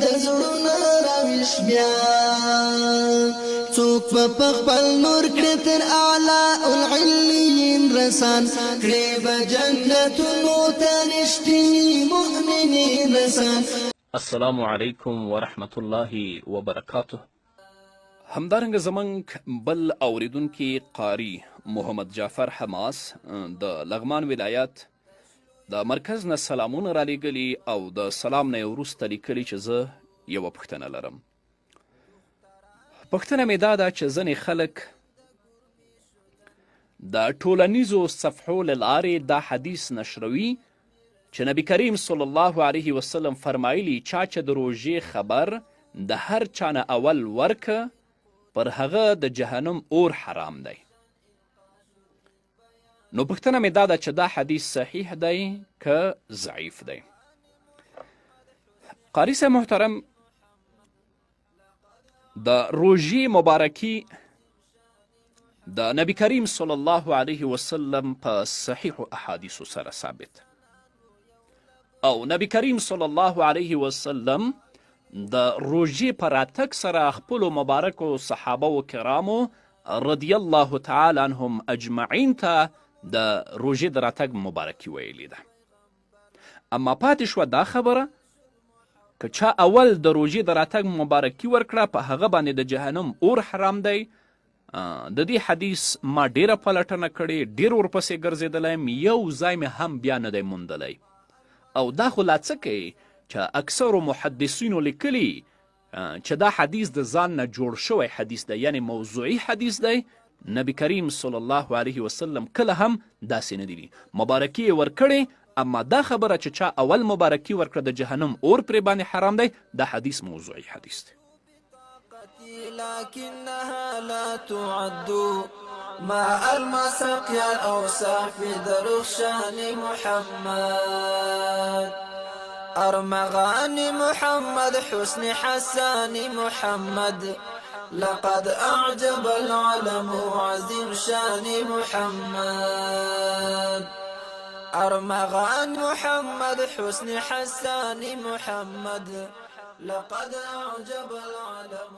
د زړونو راویش بیا څوک په خپل نور کړي تر اعلی العلیین رسان کړي به جنتونو ته رښتیني مؤمنین رسان. السلام علیکم ورحمت الله وبرکاته. همدارنګه زمونږ بل اوریدونکي قاری محمد جعفر حماس د لغمان ولایت د مرکز نه سلامونه رالیږلي او د سلام نه یې وروسته لیکلي چې زه یوه پوښتنه لرم. پوښتنه مې دا ده چې ځینې خلک د ټولنیزو صفحو له لارې دا حدیث نشروي چې نبی کریم صلی الله علیه وسلم فرمایلی چا چې د روژې خبر د هر چا نه اول ورکه پر هغه د جهنم اور حرام دی. نو پوښتنه مې دا ده چې دا حدیث صحیح دی که ضعیف دی؟ قاری صاحب محترم، د روژې مبارکي د نبی کریم صلی الله علیه وسلم په صحیحو احادیثو سره ثابت او نبی کریم صلی الله علیه وسلم د روژې په راتګ سره خپلو مبارکو صحابه و کرامو رضی الله تعالی عنهم اجمعین ته د روژې د راتګ مبارکي ویلې ده. اما پاتې شوه دا خبره که چا اول د روژې د راتګ مبارکي ورکړه په هغه باندې د جهنم اور حرام دی. د دې حدیث ما ډیره پلټنه کړې، ډیر ورپسې ګرځېدلی یم، یو ځای مې هم بیا نه دی موندلی. او دا خو لا څه کوي چې اکثرو محدثینو لیکلي چې دا حدیث د ځان نه جوړ شوی حدیث دی، یعنی موضوعي حدیث دی. نبی کریم صلی الله علیه وسلم کله هم داسې نه دي مبارکي یې ورکړې، اما دا خبره چې چا اول مبارکي ورکړه د جهنم اور پرې باندې حرام دی، دا حدیث موضوعي حدیث دی. لكنها لا تعد مع المسقيا الأوصاف درخشان محمد أرمغان محمد حسن حسان محمد لقد أعجب العالم عظيم شان محمد أرمغان محمد حسن حسان محمد لقد أعجب العالم